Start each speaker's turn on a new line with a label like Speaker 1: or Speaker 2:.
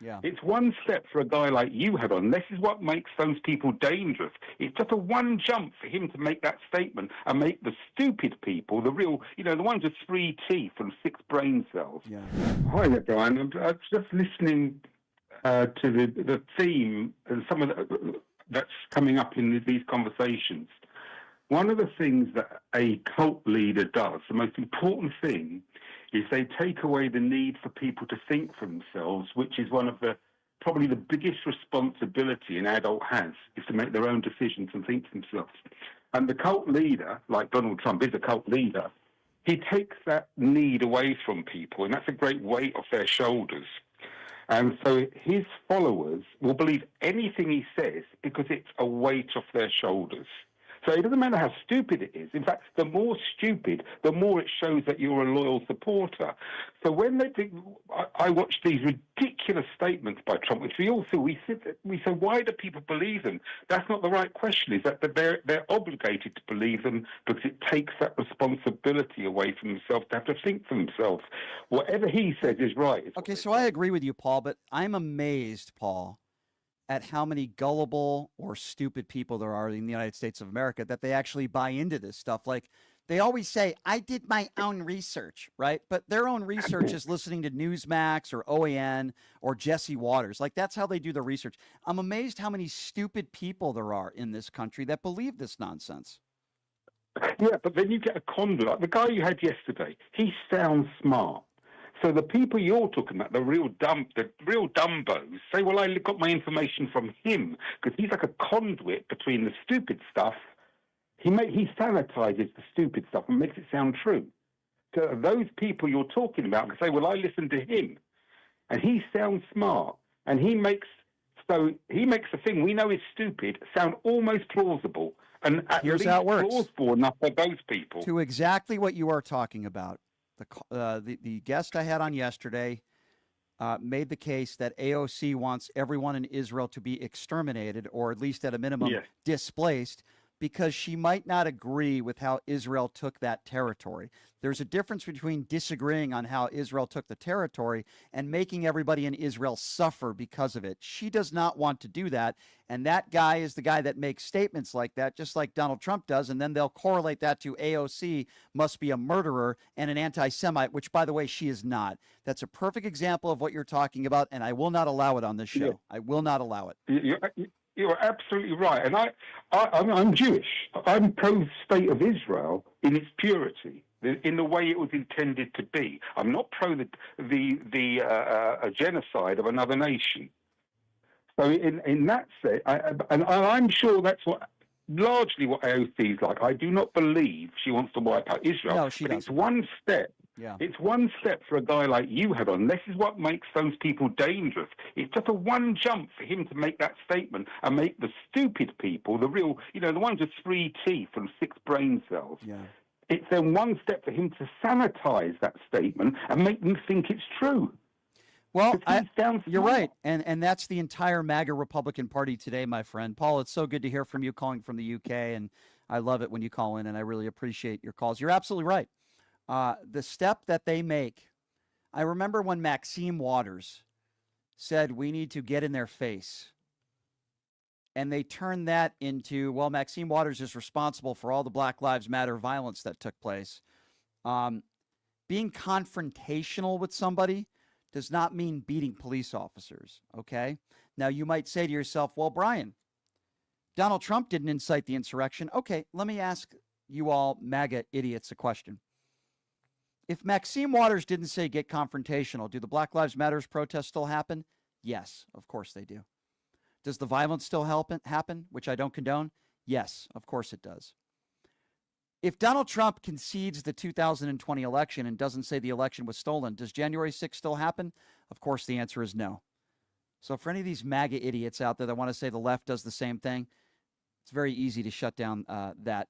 Speaker 1: Yeah.
Speaker 2: It's one step for a guy like you had on. This is what makes those people dangerous. It's just a one jump for him to make that statement and make the stupid people, the real, the ones with 3 teeth and 6 brain cells.
Speaker 1: Yeah.
Speaker 2: Hi there, Brian. I'm just listening to the theme and some of that's coming up in these conversations. One of the things that a cult leader does, the most important thing, is they take away the need for people to think for themselves, which is one of probably the biggest responsibility an adult has, is to make their own decisions and think for themselves. And the cult leader, like Donald Trump is a cult leader, he takes that need away from people, and that's a great weight off their shoulders. And so his followers will believe anything he says because it's a weight off their shoulders. So it doesn't matter how stupid it is. In fact, the more stupid, the more it shows that you're a loyal supporter. So when I watch these ridiculous statements by Trump, which we all see, we say, why do people believe them? That's not the right question. Is that they're obligated to believe them because it takes that responsibility away from themselves to have to think for themselves. Whatever he says is right.
Speaker 1: Okay, so I agree with you, Paul, but I'm amazed, Paul, at how many gullible or stupid people there are in the United States of America that they actually buy into this stuff. Like, they always say, I did my own research, right? But their own research is listening to Newsmax or OAN or Jesse Waters. Like, that's how they do their research. I'm amazed how many stupid people there are in this country that believe this nonsense.
Speaker 2: Yeah, but then you get a conduit. Like the guy you had yesterday, he sounds smart. So the people you're talking about, the real dumbos, say, well, I got my information from him because he's like a conduit between the stupid stuff. He sanitizes the stupid stuff and makes it sound true. So those people you're talking about can say, well, I listened to him, and he sounds smart, and he makes the thing we know is stupid sound almost plausible, and
Speaker 1: here's how it works.
Speaker 2: Plausible enough for those people.
Speaker 1: To exactly what you are talking about. The guest I had on yesterday made the case that AOC wants everyone in Israel to be exterminated, or at least at a minimum displaced, because she might not agree with how Israel took that territory. There's a difference between disagreeing on how Israel took the territory and making everybody in Israel suffer because of it. She does not want to do that. And that guy is the guy that makes statements like that, just like Donald Trump does. And then they'll correlate that to AOC must be a murderer and an anti-Semite, which, by the way, she is not. That's a perfect example of what you're talking about, and I will not allow it on this show. Yeah. I will not allow it.
Speaker 2: You're absolutely right. And I'm Jewish. I'm pro-state of Israel in its purity, in the way it was intended to be. I'm not pro the genocide of another nation. So in that sense, and I'm sure that's largely what AOC is like. I do not believe she wants to wipe out Israel.
Speaker 1: No, she doesn't.
Speaker 2: It's one step.
Speaker 1: Yeah.
Speaker 2: It's one step for a guy like you had on. This is what makes those people dangerous. It's just a one jump for him to make that statement and make the stupid people, the real, the ones with 3 teeth and 6 brain cells.
Speaker 1: Yeah.
Speaker 2: It's then one step for him to sanitize that statement and make them think it's true.
Speaker 1: Well, you're right. And that's the entire MAGA Republican Party today, my friend. Paul, it's so good to hear from you calling from the UK, and I love it when you call in, and I really appreciate your calls. You're absolutely right. The step that they make, I remember when Maxine Waters said we need to get in their face. And they turned that into, well, Maxine Waters is responsible for all the Black Lives Matter violence that took place. Being confrontational with somebody does not mean beating police officers, okay? Now, you might say to yourself, well, Brian, Donald Trump didn't incite the insurrection. Okay, let me ask you all MAGA idiots a question. If Maxine Waters didn't say get confrontational, do the Black Lives Matter protests still happen? Yes, of course they do. Does the violence still happen, which I don't condone? Yes, of course it does. If Donald Trump concedes the 2020 election and doesn't say the election was stolen, does January 6th still happen? Of course the answer is no. So for any of these MAGA idiots out there that want to say the left does the same thing, it's very easy to shut down that